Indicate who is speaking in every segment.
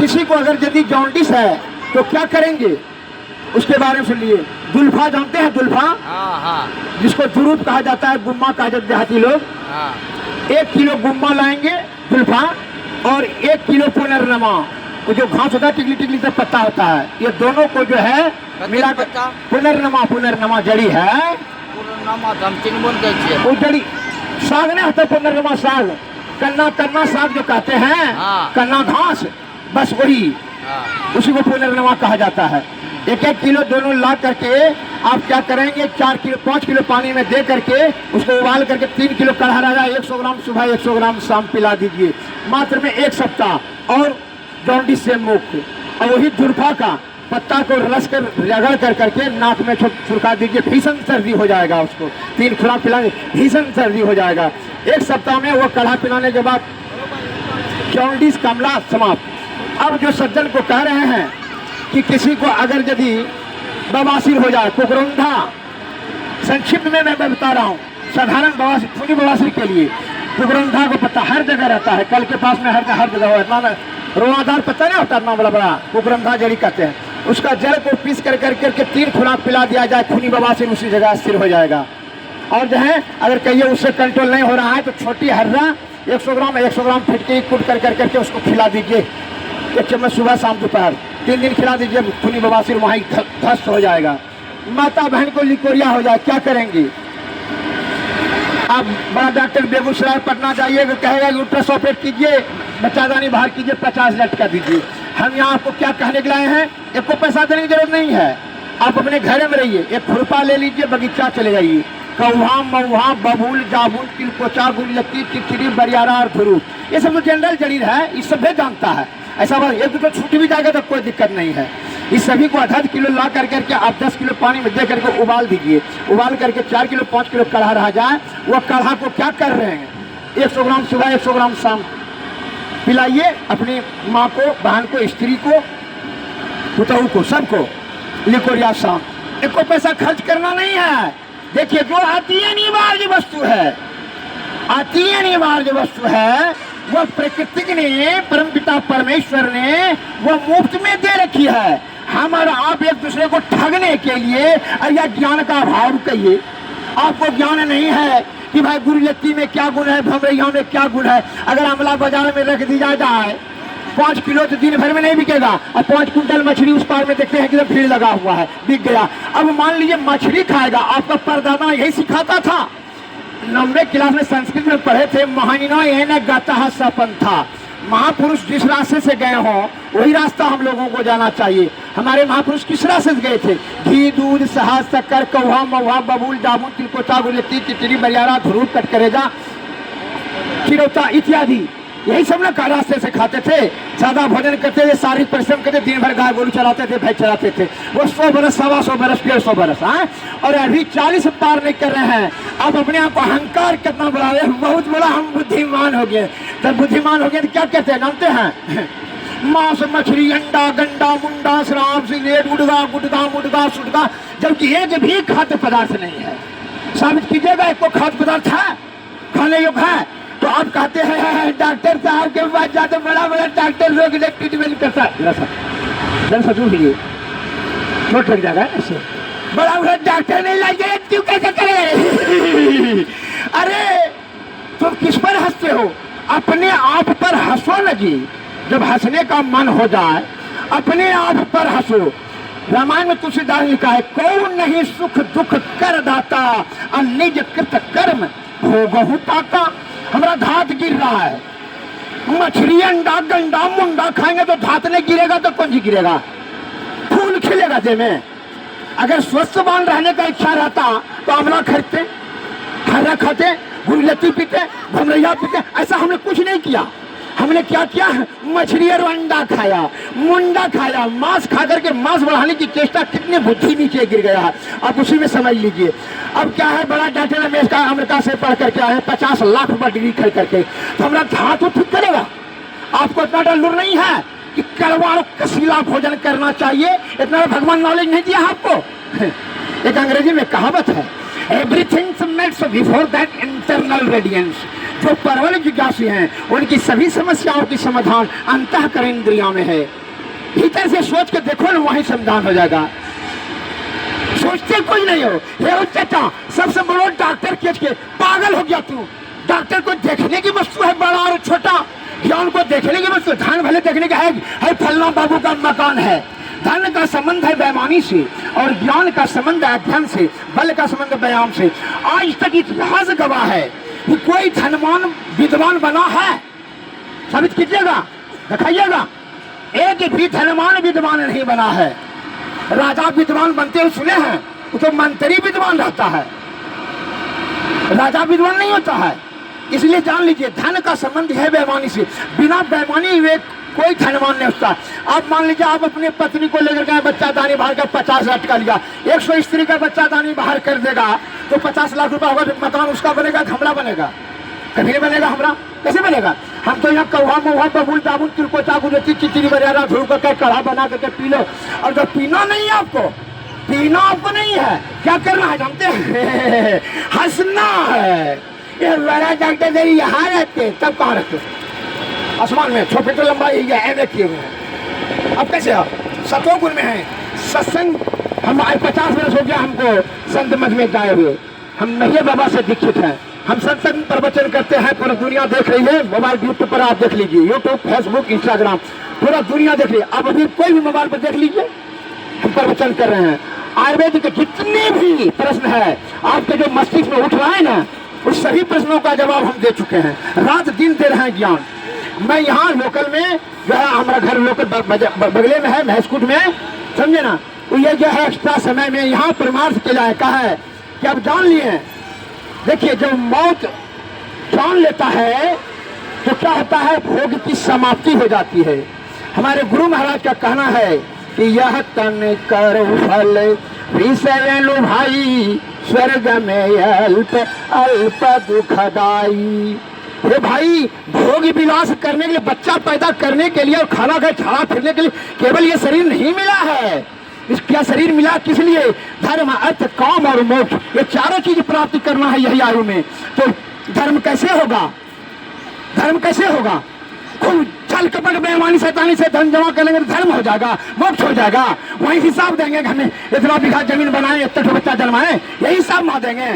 Speaker 1: किसी को अगर यदि जॉन्डिस है तो क्या करेंगे, उसके बारे में सुनिए। दुल्फा जानते हैं, दुल्फा जिसको दुरूप कहा जाता है, गुम्मा कहा जाता है देहाती लोग। 1 किलो गुम्मा लाएंगे दुल्फा और 1 किलो पुनर्नमा, वो जो घास होता है टिकली टिकली से पत्ता होता है, ये दोनों को जो है मिला कर पुनर्नमा जड़ी है, वो जड़ी साग नहीं होता, पुनर्नमा साग, कन्ना साग जो कहते हैं, कन्ना घास, बस वही, उसी को पुनर्नमा कहा जाता है। 1-1 किलो दोनों ला करके आप क्या करेंगे, 5 किलो पानी में दे करके उसको उबाल करके 3 किलो कढ़ा रहा, 100 ग्राम सुबह 100 ग्राम शाम पिला दीजिए, मात्र में 1 सप्ताह, और जॉन्डिस से मुक्त। और वही दुर्फा का पत्ता को रस कर रगड़ कर करके नाक में छुड़का दीजिए, भीषण सर्दी हो जाएगा, उसको 3 खुराक पिलाने भीषण सर्दी हो जाएगा। 1 सप्ताह में वो काढ़ा पिलाने के बाद जॉन्डिस कमला समाप्त। अब जो सज्जन को कह रहे हैं कि किसी को अगर यदि बवासीर हो जाए, कुकरुंधा, संक्षिप्त में मैं बता रहा हूँ, साधारण बवासीर, खूनी बवासीर के लिए कुकरुंधा को पत्ता हर जगह रहता है, कल के पास में हर जगह इतना रोआदार पत्ता नहीं होता, इतना बड़ा बड़ा कुकरुंधा जड़ी कहते हैं, उसका जड़ को पीस कर करके 3 खुराक पिला दिया जाए, खूनी बवासीर उसी जगह स्थिर हो जाएगा। और जो है अगर कहिए उससे कंट्रोल नहीं हो रहा है तो छोटी हर्रा 100 ग्राम फिटकी कूट कर करके उसको खिला दीजिए, 1 चम्मच सुबह शाम दोपहर 3 दिन खिला दीजिए, खूनी बवासीर वहीं ध्वस्त हो जाएगा। माता बहन को लिकोरिया हो जाए, क्या करेंगे आप, बड़ा डॉक्टर बेगूसराय पटना जाइएगा, कहेगा कि अल्ट्रासाउंड कीजिए, बच्चादानी बाहर कीजिए, 50 लटका दीजिए। हम यहाँ आपको क्या कहने के लाए हैं, एक को पैसा देने की जरूरत नहीं है, आप अपने घर में रहिए, 1 खुरपा ले लीजिए, बगीचा चले जाइए, कौहा मऊहा बबूल जाबुल तिलकोचा गुलती चिचड़ी बरियारा और धुरूप, ये सब तो जनरल जड़ी है, इस सभी जानता है। ऐसा बात एक तो छूट भी जाएगा तो कोई दिक्कत नहीं है। इस सभी को आधा किलो ला करके आप 10 किलो पानी में दे करके उबाल दीजिए, उबाल करके 4 किलो 5 किलो कढ़ा रह जाए, वो कढ़ा को क्या कर रहे हैं, 100 ग्राम सुबह 100 ग्राम शाम पिलाइए, अपनी माँ को, बहन को, स्त्री को, पुतहू को, सबको लिकोरिया शाम। एक को पैसा खर्च करना नहीं है। देखिए जो अति अनिवार्य वस्तु है, अति अनिवार्य वस्तु है, वह प्रकृति ने, परमपिता परमेश्वर ने वो मुफ्त में दे रखी है। हम और आप एक दूसरे को ठगने के लिए या ज्ञान का अभाव कहिए, आपको ज्ञान नहीं है कि भाई गुरुलत्ती में क्या गुण है, भमरैया में क्या गुण है। अगर अमला बाजार में रख दी जाए 5 किलो तो दिन भर में नहीं बिकेगा, और 5 कुंटल मछली उस पार में देखते हैं कि तो भीड़ लगा हुआ है, बिक गया। अब मान लीजिए मछली खाएगा, आपका परदादा यही सिखाता था, 9वीं क्लास में संस्कृत में पढ़े थे, महानिनो एन गाता सपन था, महापुरुष जिस रास्ते से गए हो वही रास्ता हम लोगों को जाना चाहिए। हमारे महापुरुष किस रास्ते से गए थे, घी दूध शहद शक्कर कौहा महुआ बबूल जामुन तिलकोचा गुलती चिचड़ी बरियारा धुरूप कटकरेजा खिरौता इत्यादि, यही सब लोग रास्ते से खाते थे, ज्यादा भोजन करते थे, शारीरिक परिश्रम करते, दिन भर गाय गोरू चलाते थे, भैंस चलाते थे। वो 100 बरस 125 बरस 150 बरस हाँ, और अभी 40 पार नहीं कर रहे हैं। आप अपने आप को अहंकार कितना बढ़ा रहे हैं, बहुत बड़ा हम बुद्धिमान हो गए। तब बुद्धिमान हो गए तो क्या कहते हैं, जानते हैं, मांस मछली अंडा गंडा मुंडा शराब सिगरेट उड़गा गुटगा मुटगा सुटगा, जबकि एक भी खाद्य पदार्थ नहीं है। साबित कीजिएगा एक को खाद्य पदार्थ है, खाने योग्य है। तो आप कहते हैं डॉक्टर साहब के पास जाते, बड़ा बड़ा डॉक्टर लोग ट्रीटमेंट करता है, चोट लग जाएगा ऐसे, बड़ा बड़ा डॉक्टर नहीं लग जाए, क्यों कैसे करे? अरे तुम किस पर हंसते हो, अपने आप पर हंसो न जी। जब हंसने का मन हो जाए अपने आप पर हंसो। रामायण में तुलसीदास ने कहा है, कौन नहीं सुख दुख कर दाता, निज कृत कर्म भोगहु ताता। हमारा धात गिर रहा है, मछली अंडा गंडा मुंडा खाएंगे तो धात नहीं गिरेगा तो कौन जी गिरेगा, फूल खिलेगा दे में। अगर स्वस्थवान रहने का इच्छा रहता तो अमला खरीदते, हरा खाते, गुलती पीते, भमरैया पीते। ऐसा हमने कुछ नहीं किया। हमने क्या किया, मछली और अंडा खाया, मुंडा खाया, मांस खा करके मांस बढ़ाने की चेष्टा, कितनी बुद्धि नीचे गिर गया है आप उसी में समझ लीजिए। अब क्या है, बड़ा डॉक्टर अमेरिका अमेरिका से पढ़ करके आए, 50 लाख रुपया डिग्री खरीद करके, तो हमारा धातु ठीक करेगा। आपको इतना डर नहीं है कि कड़वा कसीला भोजन करना चाहिए, इतना भगवान नॉलेज नहीं दिया आपको। एक अंग्रेजी में कहावत है, everything melts before that internal radiance, जो परवल जिज्ञासु हैं उनकी सभी समस्याओं की समाधान अंतःकरण इंद्रियों में है। भीतर से सोच के देखो ना, वही समाधान हो जाएगा। सोचते कोई नहीं हो। हे चाचा, सबसे बड़ा डॉक्टर के पागल हो गया तू। डॉक्टर को देखने की वस्तु है बड़ा और छोटा, ज्ञान को देखने की वस्तु। धन भले देखने का है फलना बाबू का मकान है। धन का संबंध है बेईमानी से और ज्ञान का संबंध है अध्ययन से, बल का संबंध व्यायाम से। आज तक इतिहास गवाह है कि कोई धनवान विद्वान बना है? साबित कीजिएगा, दिखाइएगा। एक भी धनवान विद्वान नहीं बना है। राजा विद्वान बनते हुए सुने हैं, वो तो मंत्री विद्वान रहता है, राजा विद्वान नहीं होता है। इसलिए जान लीजिए, धन का संबंध है बेईमानी से। बिना बेईमानी हुए कोई धनवान नहीं होता। आप मान लीजिए, आप अपनी पत्नी को लेकर गए, बच्चा दानी बाहर का 50 लाख का लिया, 100 स्त्री का बच्चा दानी बाहर कर देगा तो 50 लाख रुपया होगा। मकान उसका बनेगा, हमला बनेगा? कभी नहीं बनेगा। हमरा कैसे बनेगा? हम तो यहाँ कौवा महुआ बबूल बाबुल तिरको चाकू चिचिरी वगैरह धूल करके कढ़ा बना करके पी लो। और जब पीना नहीं है आपको, पीना आपको नहीं है, क्या करना है जानते हैं? हंसना है। ये बड़ा डॉक्टर यहाँ रहते, तब कहाँ रहते? आसमान में 6 फीट लंबा ही है, देखिए हुए। अब कैसे आप सतोगुण में है? सत्संग हम 50 वर्ष हो गया हमको संत मत में जाए हुए। हम नहीं बाबा से दीक्षित हैं। हम सत्संग प्रवचन करते हैं, पूरा दुनिया देख रही है। मोबाइल यूट्यूब पर आप देख लीजिए, यूट्यूब, फेसबुक, इंस्टाग्राम, पूरा दुनिया देख रही है। अब अभी कोई भी मोबाइल पर देख लीजिए, हम प्रवचन कर रहे हैं। आयुर्वेद के जितने भी प्रश्न है आपके जो मस्तिष्क में उठ रहा है ना, उस सभी प्रश्नों का जवाब हम दे चुके हैं। रात दिन दे रहे हैं ज्ञान। मैं यहाँ लोकल में जो है, हमारा घर लोकल बगले में है, महसकूट में, समझे ना। तो ये जो है एक्स्ट्रा समय में यहाँ परमार्थ के लिए कहा है कि अब जान लिए। देखिए, जब मौत जान लेता है तो क्या होता है? भोग की समाप्ति हो जाती है। हमारे गुरु महाराज का कहना है कि यह तन कर फल विषय लुभाई, स्वर्ग में अल्प अल्प दुखदाई। अरे भाई, भोग विलास करने के लिए, बच्चा पैदा करने के लिए और खाना खाए छाड़ा फिरने के लिए केवल ये शरीर नहीं मिला है। इसका शरीर मिला किस लिए? धर्म, अर्थ, काम और मोक्ष, ये चारों चीज प्राप्त करना है यही आयु में। तो धर्म कैसे होगा? धर्म कैसे होगा? खूब छल कपट बेईमानी शैतानी से धन जमा करेंगे तो धर्म हो जाएगा, मोक्ष हो जाएगा। वही हिसाब देंगे, हमें इतना बीघा जमीन बनाए, इतना बच्चा जन्माए, यही हिसाब वहां देंगे।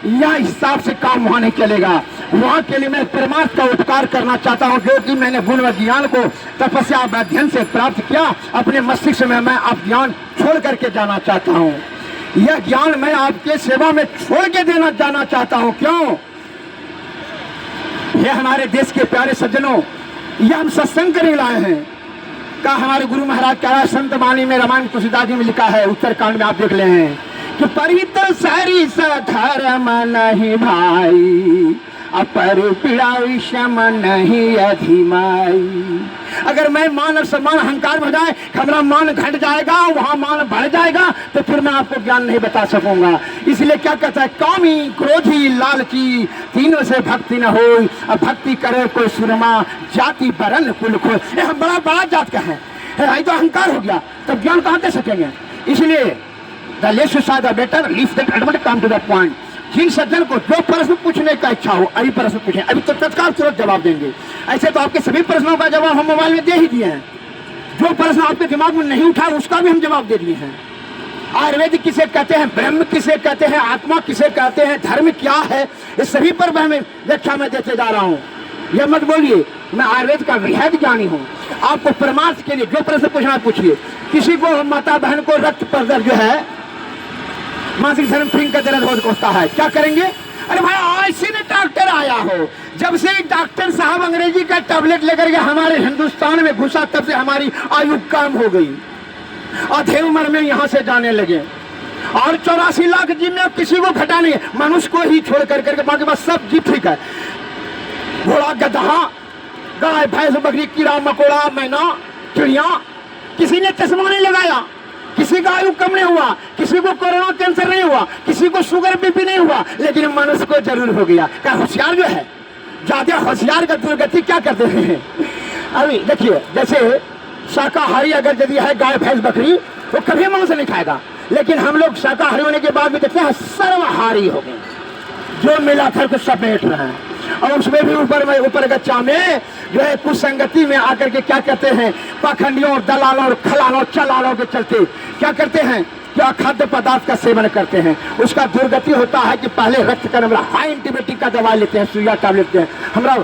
Speaker 1: यह हिसाब से काम वहां नहीं चलेगा। वहां के लिए मैं परमार्थ का उपकार करना चाहता हूं, जो कि मैंने गुण व ज्ञान को तपस्या अध्ययन से प्राप्त किया। अपने मस्तिष्क में मैं आप ज्ञान छोड़ करके जाना चाहता हूं। यह ज्ञान मैं आपके सेवा में छोड़ के देना जाना चाहता हूं। क्यों? ये हमारे देश के प्यारे सज्जनों, यह हम सत्संग करने लाए हैं। का हमारे गुरु महाराज का संत वाणी में, रामायण तुलसीदास जी में लिखा है, उत्तरकांड में आप देख ले हैं कि परित सरी धर्म नहीं भाई, अपर पीड़ा विषम नहीं अधिमाई। अगर मैं मान और सम्मान अहंकार में जाए, हमारा मान घट जाएगा, वहां मान बढ़ जाएगा, तो फिर मैं आपको ज्ञान नहीं बता सकूंगा। इसलिए क्या कहता है? कामी, क्रोधी, लालची, तीनों से भक्ति न हो। अब भक्ति करे कोई सुरमा, जाति बरन कुल खो। हम बड़ा बड़ा जात का है, तो अहंकार हो गया, तब ज्ञान कहाँ दे सकेंगे? इसलिए the less you say the better, leave that advert, come to the point। जिन सज्जन को जो प्रश्न पूछने का इच्छा हो, अभी प्रश्न पूछें, अभी तो तत्काल तुरंत जवाब देंगे। ऐसे तो आपके सभी प्रश्नों का जवाब हम मोबाइल में दे ही दिए हैं। जो प्रश्न आपके दिमाग में नहीं उठा, उसका भी हम जवाब दे दिए हैं। आयुर्वेद किसे कहते हैं, ब्रह्म किसे कहते हैं, आत्मा किसे कहते हैं, धर्म क्या है, इस सभी पर मैं व्याख्या में देते जा रहा हूँ। यह मत बोलिए मैं आयुर्वेद का वृहद ज्ञानी हूँ। आपको परमार्थ के लिए जो प्रश्न पूछना पूछिए। किसी को, माता बहन को रक्त पर जो है मासिक धर्म फिंग का दर्द होता है, क्या करेंगे? अरे भाई, आज से डॉक्टर आया हो, जब से डॉक्टर साहब अंग्रेजी का टैबलेट लेकर के हमारे हिंदुस्तान में घुसा, तब से हमारी आयु कम हो गई, आधे उम्र में यहाँ से जाने लगे। और 84 लाख जीव में किसी को घटा नहीं है, मनुष्य को ही छोड़ कर करके बाकी बस सब जीव ठीक है। घोड़ा, गधा, गाय, भैंस, बकरी, कीड़ा मकोड़ा, मैना, चिड़िया, किसी ने चश्मा नहीं लगाया, किसी का आयु कम नहीं हुआ, किसी को कोरोना कैंसर नहीं हुआ, किसी को शुगर बीपी नहीं हुआ, लेकिन मनुष्य को जरूर हो गया। क्या होशियार जो है, ज्यादा होशियार का दुर्गति क्या करते हैं? अभी देखिए, जैसे शाकाहारी अगर यदि है गाय, भैंस, बकरी, तो कभी मांस नहीं खाएगा, लेकिन हम लोग शाकाहारी होने के बाद भी देखते हैं सर्वहारी हो गए, जो मिला था तो समेट रहे हैं। और उसमें भी ऊपर गच्चा में जो है कुछ संगति में आकर के क्या कहते हैं, पाखंडियों और दलालों और खलालों चलालों के चलते क्या करते हैं, क्या खाद्य पदार्थ का सेवन करते हैं। उसका दुर्गति होता है कि पहले रक्त का नंबर हाई एंटीबायोटिक का दवा लेते हैं, सुइया टैबलेट लेते हैं, हमारा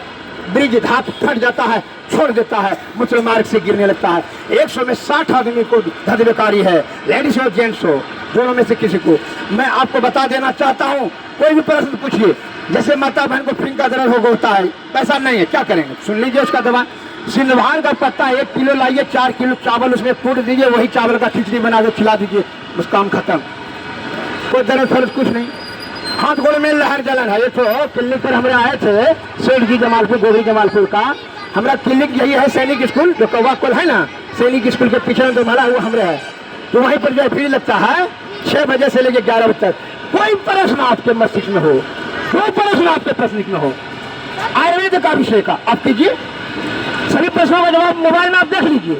Speaker 1: ब्रिज धात फट जाता है, छोड़ देता है, मूत्र मार्ग से गिरने लगता है। 100 में 60 आदमी को धद बेकारी है, लेडीज हो जेंट्स हो, दोनों में से किसी को। मैं आपको बता देना चाहता हूँ, कोई भी प्रश्न पूछिए, जैसे माता बहन को फिंग का दर्द होता है, पैसा नहीं है, क्या करेंगे, सुन लीजिए उसका दवा। सिंधवान का पत्ता 1 किलो लाइए, 4 किलो चावल उसमें कूट दीजिए, वही चावल का खिचड़ी बना के खिला दीजिए, बस काम खत्म, कोई दर्द फर्ज कुछ नहीं। हाथ गोड़ में लहर जलन है। ये तो क्लिनिक पर हमारे आए थे सेठ जी जमालपुर, गोभी जमालपुर का हमारा क्लिनिक यही है, सैनिक स्कूल जो कौवा कल है ना, सैनिक स्कूल के पीछे तो माला वो हमारे है, तो वहीं पर जो फ्री लगता है 6 बजे से लेकर 11 बजे तक। कोई प्रश्न आपके मस्तिष्क में हो, कोई प्रश्न आपके मस्तिष्क में हो आयुर्वेद का विषय का, आप कीजिए, सभी प्रश्नों का जवाब मोबाइल में आप देख लीजिए,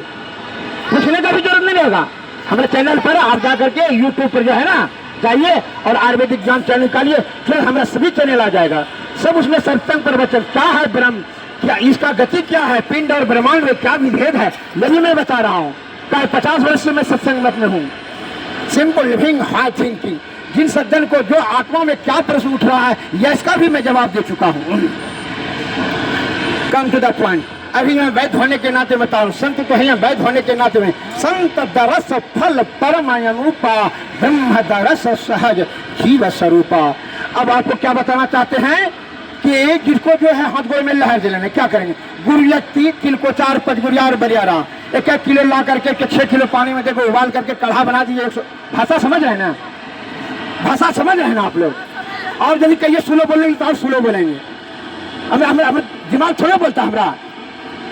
Speaker 1: पूछने का भी जरूरत नहीं रहेगा। हमारे चैनल पर आप जा करके यूट्यूब पर जो है ना जाइए और आयुर्वेदिक ज्ञान चैनल निकालिए, फिर हमारा सभी चैनल आ जाएगा, सब उसमें सत्संग प्रवचन क्या है, ब्रह्म क्या, इसका गति क्या है, पिंड और ब्रह्मांड में क्या विभेद है, यही मैं बता रहा हूँ। क्या 50 वर्ष से मैं सत्संग मत में हूँ। सिंपल लिविंग हाई थिंकिंग, जिन सज्जन को जो आत्मा में क्या प्रश्न उठ रहा है, यह इसका भी मैं जवाब दे चुका हूँ। Come to the point. अभी मैं वैद्य होने के नाते बता रहा हूँ, संत तो है, वैद्य होने के नाते में संत दरस फल परम अनुपा, ब्रह्म दरस सहज जीव स्वरूपा। अब आपको क्या बताना चाहते हैं कि जिसको जो है हाथ गोड़ में लहर जलन है, क्या करेंगे, गुड़िया 3 किलो को 4 पचगुड़िया और बरियारा 1-1 किलो ला करके 6 किलो पानी में देखो उबाल करके काढ़ा बना दीजिए। भाषा समझ रहे हैं ना, भाषा समझ रहे हैं ना आप लोग। और यदि कहिए स्लो बोलेंगे तो और स्लो बोलेंगे, हमें दिमाग थोड़ा बोलता,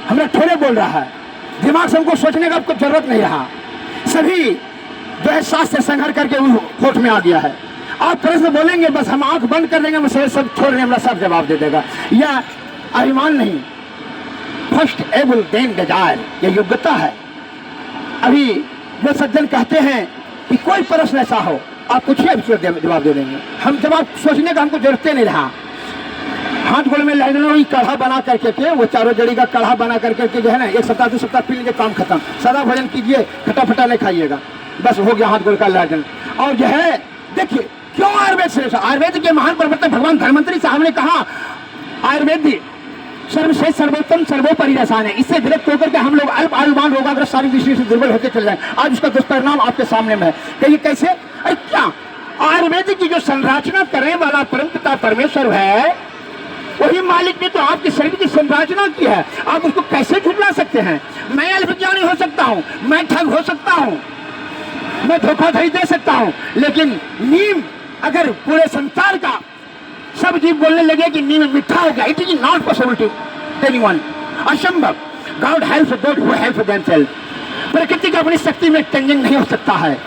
Speaker 1: हमरा थोड़े बोल रहा है, दिमाग से हमको सोचने का आपको जरूरत नहीं रहा, सभी जो है शास्त्र संघर्ष करके होठ में आ गया है। आप प्रश्न बोलेंगे बस हम आंख बंद कर देंगे, मुझे सब छोड़ देंगे, हमरा सब जवाब दे देगा। यह अभिमान नहीं, फर्स्ट एबल देन डिजायर, यह योग्यता है। अभी जो सज्जन कहते हैं कि कोई प्रश्न ऐसा हो आप पूछिए, जवाब दे देंगे, हम जवाब सोचने का हमको जरूरत नहीं रहा। हाथ गोड़ में लहरना, वही काढ़ा बना करके के, वो चारों जड़ी का काढ़ा बना करके के जो है ना 1 सप्ताह 2 सप्ताह पी लीजिए, काम खत्म। सादा भोजन कीजिए, खट्टा फटा नहीं खाइएगा, बस हो गया हाथ गोड़ का लहरन। और जो है देखिए क्यों आयुर्वेद श्रेष्ठ, आयुर्वेद के महान प्रवर्तक भगवान धर्मंत्री साहब ने कहा आयुर्वेद सर्वश्रेष्ठ सर्वोत्तम सर्वोपरि रसान है। इससे विरक्त होकर के हम लोग अल्प आयुमान रोगाग्रस्त शारीरिक दृष्टि से दुर्बल होते चले जाए। आज उसका दुष्परिणाम आपके सामने में है। कहिए कैसे? अरे क्या आयुर्वेद की जो संरचना करने वाला परम पिता परमेश्वर है, वही मालिक ने तो आपके शरीर की संरचना की है, आप उसको कैसे झुठला सकते हैं? मैं अल्पज्ञानी हो सकता हूँ, मैं ठग हो सकता हूँ, मैं धोखाधड़ी दे सकता हूँ, लेकिन नीम अगर पूरे संसार का सब जीव बोलने लगे कि नीम मीठा हो गया, it is not possible to anyone, असंभव। God helps those who help themselves. प्रकृति की अपनी शक्ति में टेंजिंग नहीं हो सकता है,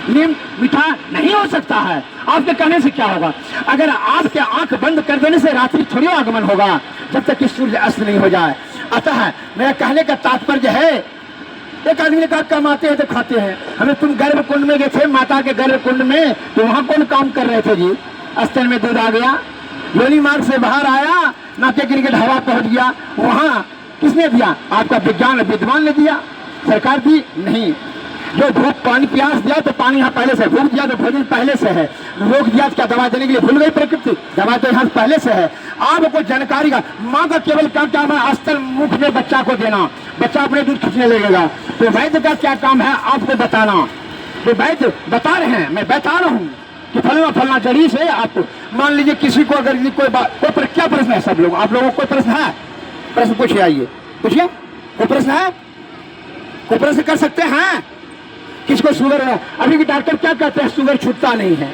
Speaker 1: नीम मीठा नहीं हो सकता है। आपके कहने से क्या होगा? अगर आपके आंख बंद कर देने से रात्रि थोड़ी आगमन होगा जब तक कि सूर्य अस्त नहीं हो जाए। अतः मेरा कहने का तात्पर्य है, एक आदमी ने कहा कमाते हैं तो खाते हैं। हमें तुम गर्भ कुंड में गए थे, माता के गर्भ कुंड में, तो वहां कौन काम कर रहे थे जी? अस्तर में दूध आ गया, योनि मार्ग से बाहर आया, नाके गिर हवा पहुंच गया, वहां किसने दिया? आपका विज्ञान विद्वान ने दिया, सरकार दी नहीं। जो भूख पानी प्यास दिया तो पानी यहाँ पहले से, भूख दिया तो भोजन पहले से है, रोग दिया क्या दवा देने के लिए भूल गई प्रकृति? दवा तो यहाँ पहले से है। आपको जानकारी का माँ का केवल क्या काम है? अस्तर मुख में बच्चा को देना, बच्चा अपने दूध खींचने लगेगा। तो वैद्य का क्या काम है? आपको बताना। तो वैद्य बता रहे हैं, मैं बता रहा हूँ कि फलना फलना जड़ी से आपको, मान लीजिए किसी को अगर कोई बात, कोई क्या प्रश्न है? सब लोग, आप लोगों को कोई प्रश्न है? प्रश्न पूछिए, आइए पूछिए, कोई प्रश्न है? कोई प्रश्न कर सकते हैं? किसको शुगर है? अभी भी डॉक्टर क्या कहते हैं? शुगर छूटता नहीं है।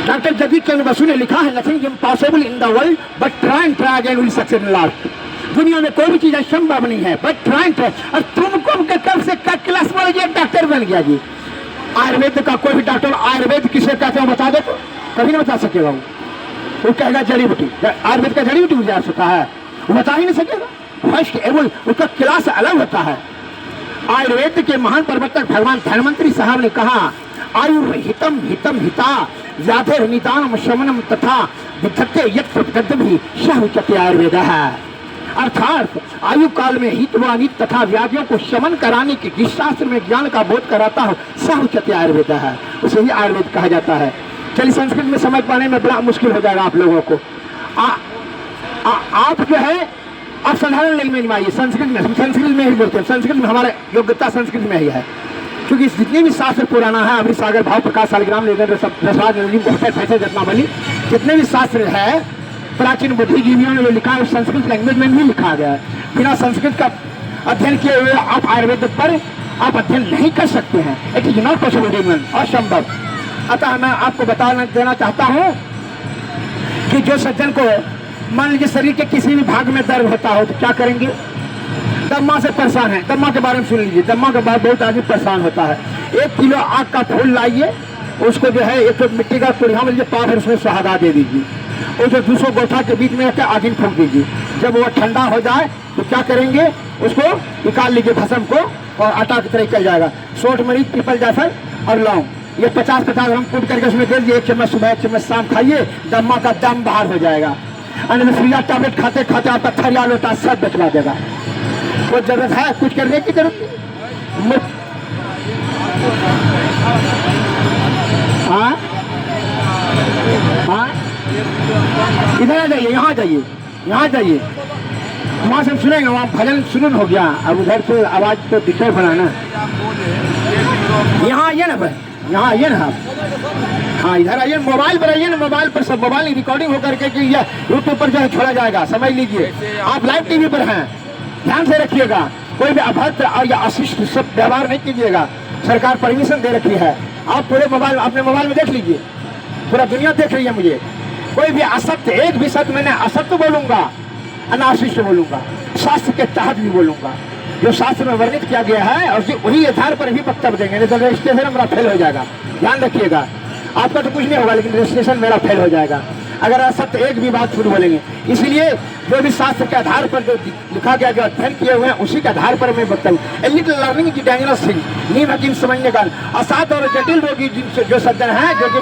Speaker 1: डॉक्टर जगदीश चंद्र बसु ने लिखा है, nothing impossible in the world but try and try again will succeed in last. दुनिया में कोई भी चीज असंभव नहीं है, बट ट्राई एंड ट्राई। और तुमको कब से क्लास में डॉक्टर बन गया जी? आयुर्वेद का कोई भी डॉक्टर आयुर्वेद किसे कहते हैं बता दे तो कभी नहीं बता सकेगा। वो कहेगा जड़ी बूटी, आयुर्वेद का जड़ी बूटी मुझे आ चुका है, वो बता ही नहीं सकेगा। फर्स्ट एवल उसका क्लास अलग होता है। आयुर्वेद के महान प्रवर्तक भगवान धन्वंतरी साहब ने कहा, आयुर्हितम हितम हिता व्याधि निदानम शमनम तथा विधत्ते यत् भी शाहुचते आयुर्वेद है। अर्थात आयु काल में हितवानी तथा व्याधियों को शमन कराने की जिस शास्त्र में ज्ञान का बोध कराता हो शाहुचते आयुर्वेद है, उसे ही आयुर्वेद कहा जाता है। चलिए संस्कृत में समझ पाने में बड़ा मुश्किल हो जाएगा आप लोगों को। आप जो है आप साधारण लैंग्वेज में आइए, संस्कृत में ही बोलते हैं। संस्कृत में हमारा योग्यता संस्कृत में ही है, क्योंकि जितने भी शास्त्र पुराना है, अमृत सागर, भाव प्रकाश, शालिग्राम, रत्नावली, जितने भी शास्त्र है प्राचीन बुद्धिजीवियों ने जो लिखा है संस्कृत लैंग्वेज में ही लिखा गया है। बिना संस्कृत का अध्ययन किए हुए आप आयुर्वेद पर आप अध्ययन नहीं कर सकते हैं। इट इज नॉट पॉसिबल, असंभव। अतः मैं आपको बता देना चाहता हूँ कि जो सज्जन को मान लीजिए शरीर के किसी भी भाग में दर्द होता हो तो क्या करेंगे? दम्मा से परेशान है, दम्मा के बारे में सुन लीजिए। दम्मा के बाद बहुत आदमी परेशान होता है। 1 किलो आग का फूल लाइए, उसको जो है एक मिट्टी का कुड़िया में पाव भर उसमें शहादा दे दीजिए, उसे 200 गोठा के बीच में रखकर आग फूंक दीजिए। जब वो ठंडा हो जाए तो क्या करेंगे? उसको निकाल लीजिए भस्म को, और आटा की तरह निकल जाएगा। सोठ मरीच, पीपल, जायफल और लौंग, ये 50-50 ग्राम कूट करके उसमें दे दीजिए। 1 चम्मच सुबह, 1 चम्मच शाम खाइए, दम्मा का दम बाहर हो जाएगा। अनफ्रीजा टैबलेट खाते खाते आपका थरिया लोटा सब बचवा देगा। कोई जरूरत है कुछ करने की? जरूरत नहीं। हाँ हाँ, इधर आ जाइए, यहाँ जाइए, यहाँ जाइए, वहाँ से हम सुनेंगे। वहाँ भजन सुनन हो गया, अब उधर से आवाज तो दिक्कत बनाना। यहाँ आइए ना भाई, यहाँ आइए ना आप। हाँ इधर आइए, मोबाइल पर आइए ना। मोबाइल पर सब मोबाइल रिकॉर्डिंग होकर के कि यूट्यूब पर जो है छोड़ा जाएगा, समझ लीजिए। आप लाइव टीवी पर हैं, ध्यान से रखिएगा। कोई भी अभद्र और या अशिष्ट सब व्यवहार नहीं कीजिएगा। सरकार परमिशन दे रखी है। आप पूरे मोबाइल अपने मोबाइल में देख लीजिए, पूरा दुनिया देख रही है मुझे। कोई भी असत्य, एक भी सत्य मैंने असत्य बोलूंगा, अनाशिष्ट बोलूंगा, शास्त्र के तहत भी बोलूंगा, जो शास्त्र में वर्णित किया गया है, और वही आधार पर भी वक्तव्य देंगे। नहीं तो रजिस्ट्रेशन मेरा फेल हो जाएगा, ध्यान रखिएगा। आपका तो कुछ नहीं होगा, लेकिन रजिस्ट्रेशन मेरा फेल हो जाएगा अगर असत्य एक भी बात शुरू बोलेंगे। इसलिए जो भी शास्त्र के आधार पर जो लिखा गया, जो अध्ययन किए हुए हैं, उसी के आधार पर मैं वक्तव्य। Little learning is dangerous thing, नीम हकीम समझने का। असाध और जटिल रोगी जिनसे जो सज्जन हैं, जो कि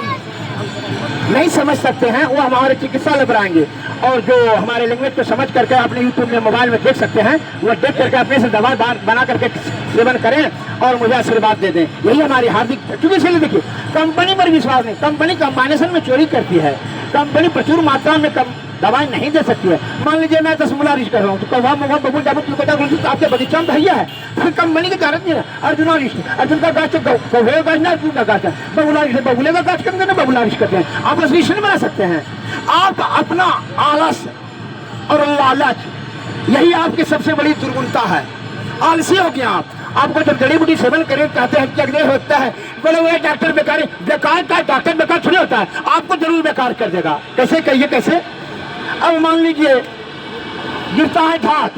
Speaker 1: नहीं समझ सकते हैं, वो हमारे चिकित्सालय पर आएंगे, और जो हमारे लैंग्वेज को समझ करके अपने यूट्यूब में, मोबाइल में देख सकते हैं, वो देख करके अपने से दवा बना करके सेवन करें और मुझे आशीर्वाद दे दें। यही हमारी हार्दिक। क्योंकि इसलिए देखिए, कंपनी पर विश्वास नहीं, कंपनी कंबाइनेशन में चोरी करती है। कंपनी प्रचुर मात्रा में दवाई नहीं दे सकती है। मान लीजिए मैं 10 मुलारिश कर रहा हूँ, तो कौवा मोगा बबूल जाबुल आपके बगीचा में भैया है, फिर कंपनी की कारण नहीं है। अर्जुनारिश, अर्जुन का गाछ कौवे का गाछ ना, अर्जुन का गाछ है। बबुलारिश, बबुले का गाछ करते हैं, बबुलारिश करते हैं। आप असलिश नहीं बना सकते हैं। आप अपना आलस और लालच, यही आपकी सबसे बड़ी दुर्गुणता है। आलसी हो गया आप। आपको जब जड़ी बूटी सेवन करे कहते हैं क्या होता है, बोले वो डॉक्टर बेकार का, डॉक्टर बेकार थोड़ी होता है, आपको जरूर बेकार कर देगा। कैसे कहिए कैसे? अब मान लीजिए गिरता है धात,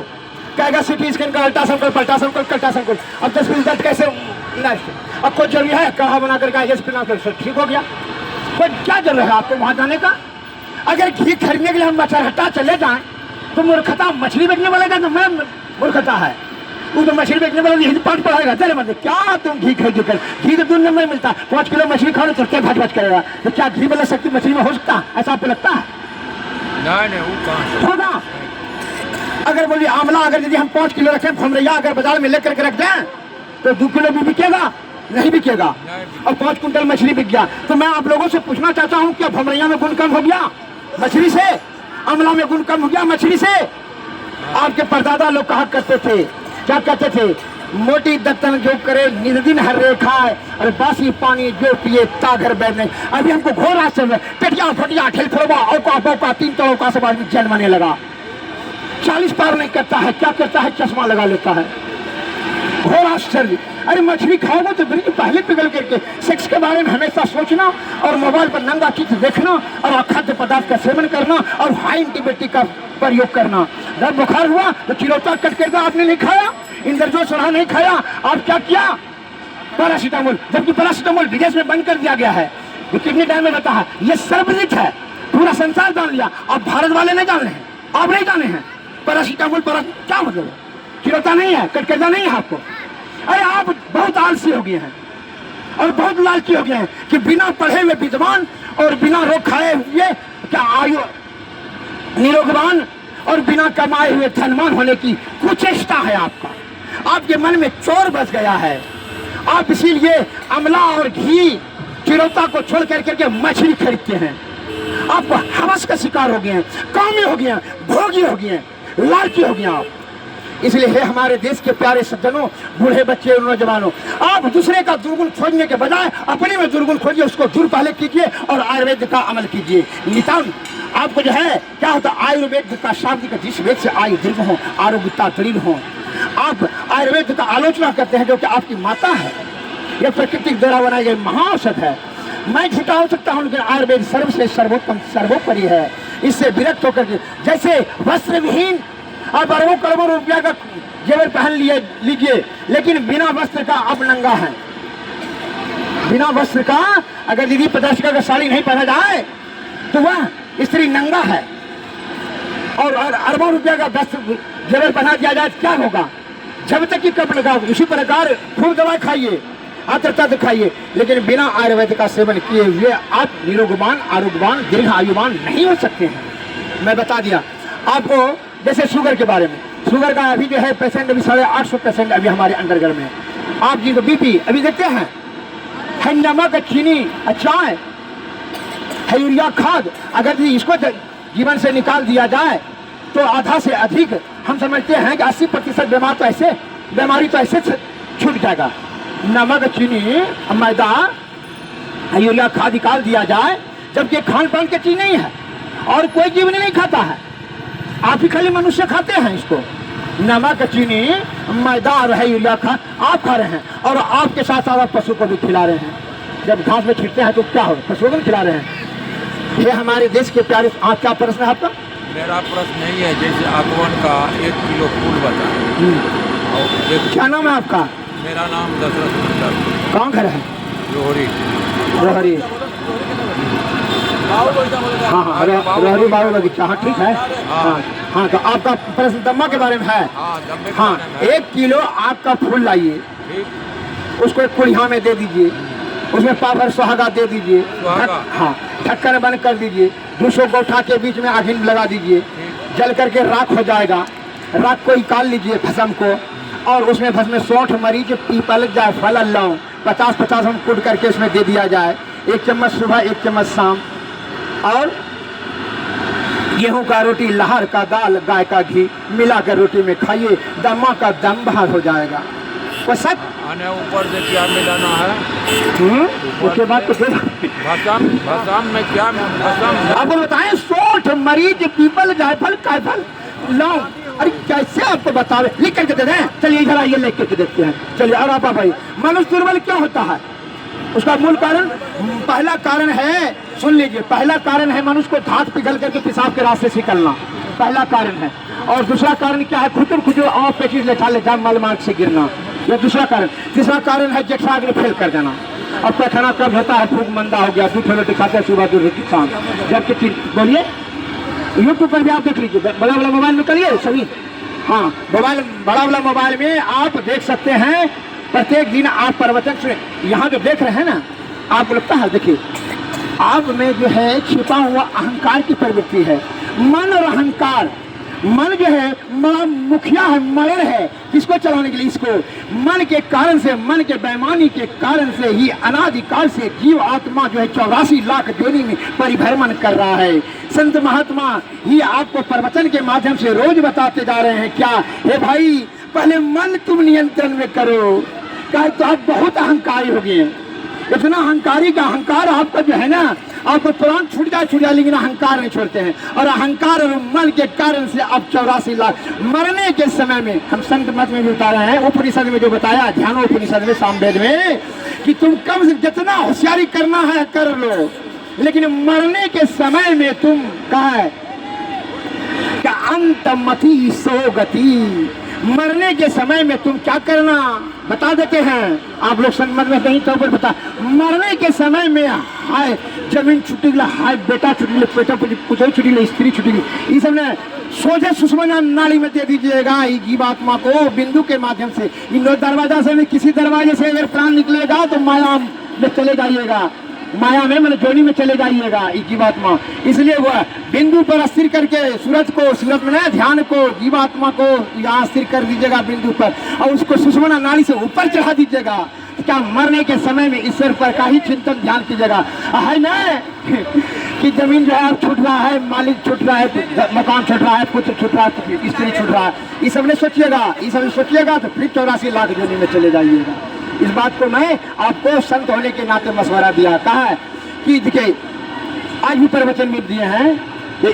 Speaker 1: कहेगा सिटी स्कैन का, अल्ट्रासाउंड कर, अल्ट्रासाउंड कर, अल्ट्रासाउंड कर। अब 10 दर्द कैसे नष्ट? अब कोई जरूरी है काढ़ा बना करके ठीक हो गया? कोई क्या जरूरत है आपको वहां जाने का? अगर घी खरीदने के लिए हम बछरहट्टा चले जाएं तो मूर्खता, मछली बेचने वाले का तो मैं मूर्खता है। वो तो मछली बेचने वाला यही पाठ पढ़ाएगा। चले मतलब क्या तुम घी खरीद कर, घी तो दुनिया में मिलता है। 5 किलो मछली खाओ तो क्या भाज भाज करेगा? तो क्या घी वाला शक्ति मछली में हो सकता है? ऐसा आपको लगता है? नहीं होगा। अगर बोलिए आंवला, अगर यदि हम 5 किलो रखें, भमरैया अगर बाजार में लेकर के रख दें तो 2 किलो भी बिकेगा? नहीं बिकेगा। और 5 कुंटल मछली बिक गया। तो मैं आप लोगों से पूछना चाहता हूँ, क्या भमरैया में गुण कम हो गया मछली से? आंवला में गुण कम हो गया मछली से? आपके परदादा लोग कहा करते थे, क्या कहते थे? मोटी दत्तन जो करे निज दिन हर रे खाए, और बासी पानी जो पिए ताघर बैठ नहीं। अभी हमको घोर आश्चर्य, पेटिया फटिया ठेल फोड़वा औका 3 तड़ों का सब आदमी जन्माने लगा। 40 पार नहीं करता है, क्या करता है? चश्मा लगा लेता है। घोर आश्चर्य। अरे मछली खाओगे तो बिल्कुल पहले पिघल करके सेक्स के बारे में हमेशा सोचना, और मोबाइल पर नंगा चित्र देखना, और खाद्य पदार्थ का सेवन करना, और हाई एंटीबायोटिक का प्रयोग करना। जब बुखार हुआ तो चिरौता कट करके आपने नहीं खाया, इंद्रजो सोढ़ा नहीं खाया, आप क्या किया? पैरासीटामोल। जबकि पैरासीटामोल विदेश में बंद कर दिया गया है, ये किडनी डैमेज होता है, ये सर्वविदित है, पूरा संसार जान लिया। अब भारत वाले नहीं जान रहे हैं, आप नहीं जाने हैं। पैरासीटामोल क्या मतलब है? चिरौता नहीं है, कटकरदा नहीं है आपको। अरे आप बहुत आलसी हो गए हैं और बहुत लालची हो गए हैं कि बिना पढ़े हुए विद्वान और बिना रोग खाए हुए क्या आयु निरोगवान और बिना कमाए हुए धनवान होने की कुचेष्टा है आपका। आपके मन में चोर बस गया है। आप इसीलिए अमला और घी चिरौता को छोड़ करके मछली खरीदते हैं। आप हवस का शिकार हो गए हैं, कामी हो गए हैं, भोगी हो गए हैं, लालची हो गए आप। इसलिए है हमारे देश के प्यारे सज्जनों, बूढ़े बच्चे और नौजवानों, आप दूसरे का दुर्गुण खोजने के बजाय अपने में दुर्गुण खोजिए, उसको दूर पहले कीजिए और आयुर्वेद का अमल कीजिए। नितांत आपको जो है क्या होता है, आयुर्वेद का शाब्दिक जिस वेद से आयु दीर्घ हो, आरोग्यता दृढ़ हो। आप आयुर्वेद का आलोचना करते हैं जो कि आपकी माता है, यह प्रकृति द्वारा बनाई गई महाऔषध है। मैं झूठा हो सकता हूँ लेकिन आयुर्वेद सर्व से सर्वोत्तम सर्वोपरि है। इससे विरक्त होकर के जैसे वस्त्र विहीन आप अरबों करोड़ों रुपया का जेवर पहन लीजिए लेकिन बिना वस्त्र का आप नंगा है। बिना वस्त्र का अगर दीदी 50 का साड़ी नहीं पहना जाए तो वह स्त्री नंगा है। और अरबों रुपया का वस्त्र जेवर पहना दिया जाए क्या होगा, जब तक कि कब लगाओ। इसी प्रकार खूब दवाई खाइए, आत्रता दिखाइए, लेकिन बिना आयुर्वेद का सेवन किए हुए आप निरोगवान, आरोग्यवान, दीर्घ आयुवान नहीं हो सकते हैं। मैं बता दिया आपको। जैसे शुगर के बारे में, शुगर का अभी जो है पेशेंट अभी 850 पेशेंट अभी हमारे अंडरग्राउंड में। आप जी को बीपी अभी देखते हैं, है नमक, चीनी, चाय, है यूरिया खाद, अगर इसको जीवन से निकाल दिया जाए तो आधा से अधिक हम समझते हैं कि 80% बीमारी तो ऐसे छूट जाएगा। नमक, चीनी, मैदा, यूरिया खाद निकाल दिया जाए, जबकि खान पान की चीज नहीं है और कोई जीव नहीं खाता है। आप ही खाली मनुष्य खाते हैं इसको। नमक, चीनी, मैदा और है यूरिया खाद आप खा रहे हैं और आपके साथ साथ पशु को भी खिला रहे हैं। जब घास में छिड़ते हैं तो क्या हो, पशुओं को खिला रहे हैं। ये हमारे देश के प्यारे। आप क्या प्रश्न है आपका?
Speaker 2: मेरा प्रश्न नहीं है, जैसे अगवन का 1 किलो फूल बताएं।
Speaker 1: क्या नाम है आपका?
Speaker 2: मेरा नाम दशरथ मंडल।
Speaker 1: कौन घर है?
Speaker 2: रोहरी।
Speaker 1: रोहरी, हाँ हाँ, रोहरी बाबू बगीचा। हाँ ठीक है। हाँ हाँ, तो आपका प्रश्न दम्मा के बारे में है। हाँ, 1 किलो आपका फूल लाइए, उसको एक कुड़िया में दे दीजिए, उसमें पावर सुहागा दे दीजिए, हाँ ढक्कन बंद कर दीजिए, दूसरों को उठा के बीच में आगिन लगा दीजिए, जल करके राख हो जाएगा। राख को निकाल लीजिए भस्म को, और उसमें भस्म 60 मरीच पीपल जायफल लौंग 50-50 हम कूट करके उसमें दे दिया जाए। 1 चम्मच सुबह, 1 चम्मच शाम। और गेहूं का रोटी, लहर का दाल, गाय का घी मिलाकर रोटी में खाइए, दमा का दम बाहर हो जाएगा। वो सब
Speaker 2: ऊपर से क्या मिलाना है?
Speaker 1: उसके बाद तो
Speaker 2: भस्म में क्या
Speaker 1: आपको बताएं? 60 मरीज पीपल जायफल कायफल लौंग। अरे कैसे आपको बतावे, लिख करके दे दें। चलिए इधर आइए, लिख करके देखते हैं। चलिए। और आप भाई, मनुष्य दुर्बल क्यों होता है? उसका मूल कारण, पहला कारण है, सुन लीजिए, पहला कारण है मनुष्य को धात पिघल करके पेशाब के रास्ते से निकलना, पहला कारण है। और दूसरा कारण क्या है? खुजर और पेचिश ले जाम मल मार्ग से गिरना, यह दूसरा कारण। तीसरा कारण है जठराग्नि फेल कर जाना। और पैखाना कब होता है? भूख मंदा हो गया, 2 रोटी खाते हैं सुबह, 2 रोटी शाम। जबकि बोलिए, यूट्यूब पर भी आप देख लीजिए, बड़ा वाला मोबाइल में करिए सभी। हाँ, मोबाइल, बड़ा वाला मोबाइल में आप देख सकते हैं। प्रत्येक दिन आप प्रवचन सुने। यहाँ जो देख रहे हैं ना, आपको लगता है, देखिए आप में जो है छिपा हुआ अहंकार की प्रवृत्ति है। मन और अहंकार, मन जो है मुखिया है, मरण है किसको चलाने के लिए? इसको। मन के कारण से, मन के बेईमानी के कारण से ही अनादिकाल से जीव आत्मा जो है 84 लाख योनि में परिभ्रमण कर रहा है। संत महात्मा ही आपको प्रवचन के माध्यम से रोज बताते जा रहे हैं क्या? हे भाई, पहले मन तुम नियंत्रण में करो। क्या तो आप बहुत अहंकारी हो गए, इतना अहंकारी का अहंकार आपका जो है ना, आपको तुरंत छूट जाए लेकिन अहंकार नहीं छोड़ते हैं। और अहंकार और मन के कारण से अब 84 लाख मरने के समय में, हम संत मत में भी बता रहे हैं, उपनिषद में जो बताया, ध्यान उपनिषद में, सामवेद में, कि तुम कम से जितना होशियारी करना है कर लो, लेकिन मरने के समय में तुम कहा है कि अंतमति सो गति, मरने के समय में तुम क्या करना बता देते हैं आप लोग। संगमत में कहीं तो बता, मरने के समय में हाय जमीन छुट्टी, हाय बेटा छुट्टी, बेटा पुत्र छुट्टी, स्त्री छुट्टी, ये सब ने सोझे सुषमना नाली में दे दीजिएगा जीवात्मा को बिंदु के माध्यम से। इन दरवाजा से, किसी दरवाजे से अगर प्राण निकलेगा तो माया में चले जाइएगा। माया में मन जोनी में चले जाइएगा जीवात्मा। इसलिए वह बिंदु पर स्थिर करके सूरज को, सूरज में ध्यान को, जीवात्मा को यहाँ स्थिर कर दीजिएगा बिंदु पर, और उसको सुषुम्ना नाड़ी से ऊपर चढ़ा दीजिएगा। क्या मरने के समय में ईश्वर पर का ही चिंतन ध्यान कीजिएगा। है ना कि जमीन जो है अब छूट रहा है, मालिक छूट रहा है, मकान छूट रहा है, पुत्र छूट रहा है, स्त्री छूट रहा है, ये सब नहीं सोचिएगा। ये सब सोचिएगा तो फिर 84 लाख जोनी में चले जाइएगा। इस बात को मैं आपको संत होने के नाते मशवरा दिया। कहा है कि देखिए आज भी प्रवचन में दिए हैं कि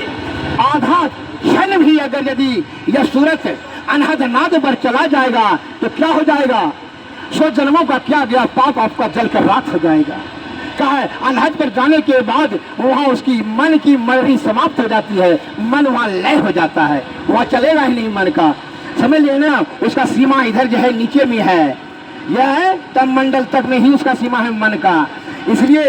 Speaker 1: आधा क्षण भी अगर यदि यह सूरत अनहद नाद पर चला जाएगा तो क्या हो जाएगा? 100 जन्मों का क्या गया पाप आपका जल कर राख हो जाएगा। कहा है अनहद पर जाने के बाद वहाँ उसकी मन की मरनी समाप्त हो जाती है, मन वहाँ लय हो जाता है, वहाँ चलेगा ही नहीं मन का। समझ लेना उसका सीमा इधर जो है नीचे में है, यह है तब मंडल तक में ही उसका सीमा है मन का। इसलिए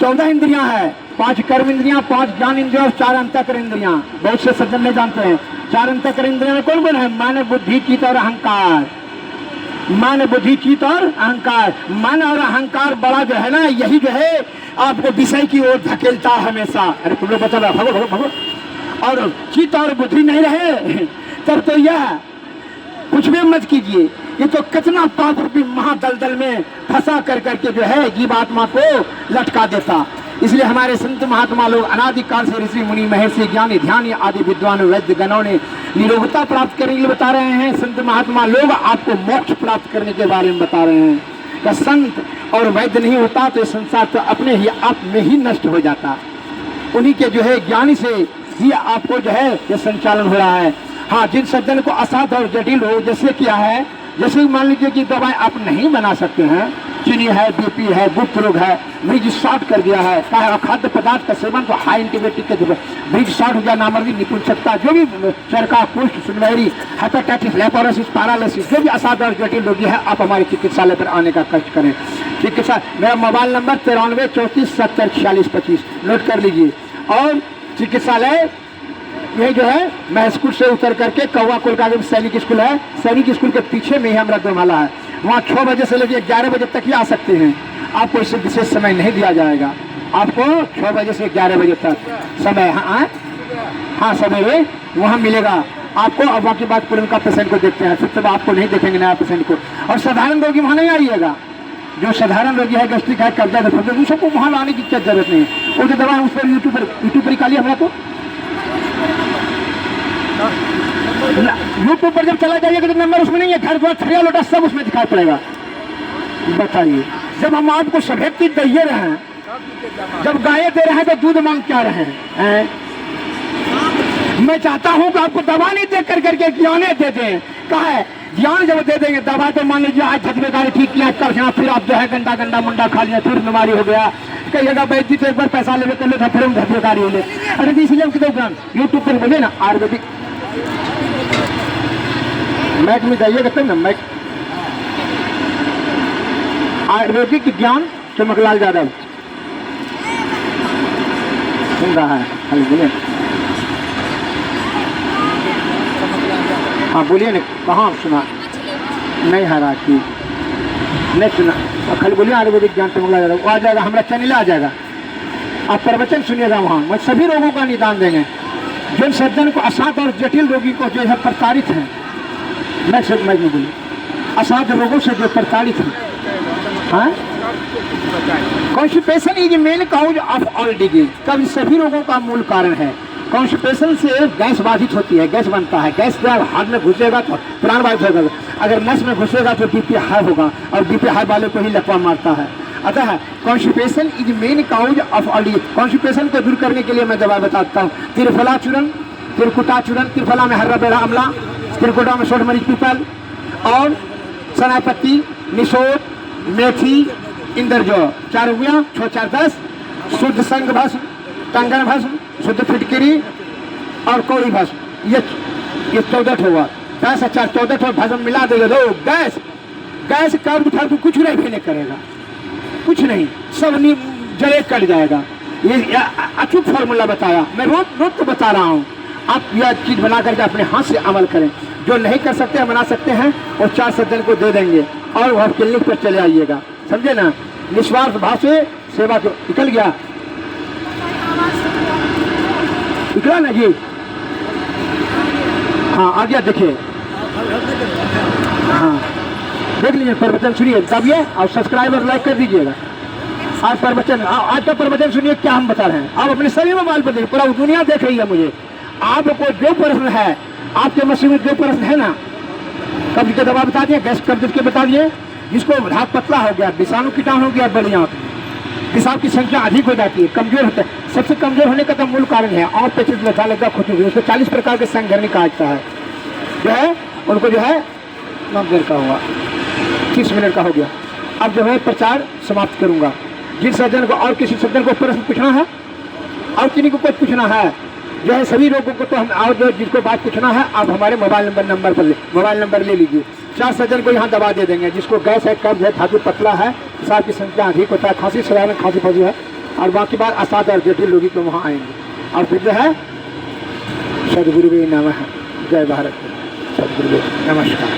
Speaker 1: 14 इंद्रियां है, 5 कर्म इंद्रियां, 5 ज्ञान इंद्रियां और 4 अंतःकरण इंद्रियां। बहुत से सज्जन नहीं जानते हैं 4 अंतःकरण इंद्रियां में कौन कौन है? मन, बुद्धि, चित्त और अहंकार। मन, बुद्धि, चित्त और अहंकार। मन और अहंकार बड़ा जो है ना, यही जो है आपको विषय की ओर धकेलता हमेशा। अरे तुम लोग बता रहे भगो भगो, और चित्त और बुद्धि नहीं रहे तब तो यह कुछ भी मत कीजिए, ये तो कितना पाप रूपी महादलदल में फंसा कर करके जो है जीवात्मा को लटका देता। इसलिए हमारे संत महात्मा लोग अनादिकाल से ऋषि मुनि महर्षि ज्ञानी ध्यानी आदि विद्वान वैद्य गणों ने निरोगता प्राप्त करने के लिए बता रहे हैं। संत महात्मा लोग आपको मोक्ष प्राप्त करने के बारे में बता रहे हैं कि संत और वैद्य नहीं होता तो संसार तो अपने ही आप में ही नष्ट हो जाता। उन्हीं के जो है ज्ञानी से ही आपको जो है ये संचालन हो रहा है। हाँ, जिन सज्जन को असाध्य और जटिल हो, जैसे क्या है, जैसे मान लीजिए कि दवाई आप नहीं बना सकते हैं, चीनी है, बीपी है, गुप्त रोग है, मरीज शॉर्ट कर दिया है, चाहे खाद्य पदार्थ का सेवन तो हाई एंटीबायोटिक के मरीज शॉर्ट हो गया, नामर्दी, निपुंसकता, जो भी चरका, कुष्ठ, सुनबहरी, हेपेटाइटिस, लेप्रोसिस, पैरालिसिस, जो भी असाध्य और जटिल रोगी है, आप हमारे चिकित्सालय पर आने का कष्ट करें। चिकित्सा मेरा मोबाइल नंबर 93 34 70 46 25 नोट कर लीजिए। और चिकित्सालय ये जो है मैं स्कूल से उतर करके कौवा कुल का सैनिक स्कूल है, सैनिक स्कूल के पीछे में ही हमारा दोमाला है, वहाँ 6 बजे से लेकर 11 बजे तक ही आ सकते हैं। आपको इससे विशेष समय नहीं दिया जाएगा, आपको 6 बजे से 11 बजे तक समय हाँ सवेरे वहाँ मिलेगा आपको। और बाकी बात पूरे का पेशेंट को देखते हैं, फिर तब आपको नहीं देखेंगे नया पेशेंट को। और साधारण रोगी वहाँ नहीं आइएगा, जो साधारण रोगी है, गैस्ट्रिक है, कब्जा है, उन सबको वहाँ लाने की क्या जरूरत नहीं है। उनकी दवा उस पर यूट्यूब पर निकालिए हमारा को। यूट्यूब पर जब चला जाइएगा तो नंबर उसमें नहीं है, घर द्वार थरिया लोटा सब उसमें दिखाई पड़ेगा। बताइए, जब हम आपको सफेद चीज दे रहे हैं, जब गाय दे रहे हैं तो दूध मांग क्या रहे हैं? मैं चाहता हूं कि आपको दवा नहीं दे कर करके ज्ञाने दे दें। कहा है ज्ञान जब दे देंगे, दवा तो मान लीजिए आज धजबेदारी ठीक किया, कल फिर आप जो है गंदा गंदा मुंडा खा लिया, फिर बीमारी हो गया, कहिएगा वैद्य तो एक बार पैसा लेवे कर ले, फिर हम धजबेदारी हो ले। अरे इसलिए हम कितने यूट्यूब पर बोले ना आयुर्वेदिक मैक में जाइएगा तब ना, मैक आयुर्वेदिक ज्ञान चमकलाल यादव सुन रहा है, खाली बोलिए। हाँ बोलिए ना, कहाँ सुना नहीं है राखी नहीं सुना, खाली बोलिए आयुर्वेदिक ज्ञान चमकलाल यादव, वो आ जाएगा, हमारा चैनल आ जाएगा, आप प्रवचन सुनिएगा, वहाँ मैं सभी रोगों का निदान देंगे। जिन सज्जन को असाध्य और जटिल रोगी को जो है प्रताड़ित है, मैं सिर्फ मैं नहीं बोली, असाध्य रोगों से जो प्रताड़ित है, हाँ constipation is main cause of all disease, कब सभी रोगों का मूल कारण है। कॉन्स्टिपेशन से गैस बाधित होती है, गैस बनता है, गैस जब हार्ट में घुसेगा तो प्राण बाधित होगा, अगर नस में घुसेगा तो बीपी हाई होगा, और बीपी हाई वाले को ही लकवा मारता है। अतः constipation is main cause of all disease. Constipation को दूर करने के लिए मैं दवा बताता हूँ, त्रिफला चूर्ण, त्रिकुटा चूर्ण, त्रिफला में हर्रा बेड़ा अमला, त्रिकुटा में सोठ मरीच पीपल, और सनापत्ती, निशोर, मेथी, इंद्रजौ, 4 हो गया, 6 4 10, शुद्ध संग भस्म, कंगन भस्म, शुद्ध फिटकिरी और कौड़ी भस्म, ये 14 होगा, 10 और 4 14 भस्म मिला देगा दो, गैस कर्म था तो कुछ नहीं करेगा, कुछ नहीं, सब जले कट जाएगा। ये अचूक फॉर्मूला बताया, मैं रोज तो बता रहा हूँ, आप यह चीज बना करके अपने हाथ से अमल करें। जो नहीं कर सकते बना सकते हैं, और 4 सज्जन को दे देंगे और वह क्लिनिक पर चले आइएगा, समझे ना। निस्वार्थ भाव से सेवा को निकल गया, निकला ना जी। हाँ आ गया, देखिए हाँ देख लीजिए, प्रवचन सुनिए, दबिए और सब्सक्राइब और लाइक कर दीजिएगा। आज प्रवचन, आज का प्रवचन सुनिए क्या हम बता रहे हैं। आप अपने सभी मोबाइल पर देखिए, पूरा दुनिया देख रही है मुझे। आपको जो प्रश्न है, आपके मसीह में जो प्रश्न है ना, कब्ज के दवा बता दिए, गैस कब्ज के बता दिए, जिसको हाथ पतला हो गया, विषाणु कीटाणु हो गया, बड़ी आंख, पेशाब की संख्या अधिक हो जाती है, कमजोर होता है। सबसे कमजोर होने का तो मूल कारण है और पेचिश लता लगा खुद हुई, उसको 40 प्रकार के संघर्ष कहा जाता है। जो है उनको जो है 9 देर का हुआ, 30 मिनट का हो गया। अब जो है प्रचार समाप्त करूंगा। जिस सज्जन को और किसी सज्जन को प्रश्न पूछना है और किन्हीं को कुछ पूछना है, जो है सभी लोगों को तो हम, और जो जिसको बात पूछना है आप हमारे मोबाइल पर मोबाइल नंबर ले लीजिए। 4 सज्जन को यहाँ दबा दे देंगे। जिसको गैस है, कब्ज है, धातु पतला है, पेशाब की संख्या अधिक होता है, खांसी सलाह खांसी फंसी है, और बाकी बात असाध और जटिल लोगी तो वहाँ आएंगे। और फिर जो है सदगुरु नमः, जय भारत, सदगुरु नमस्कार।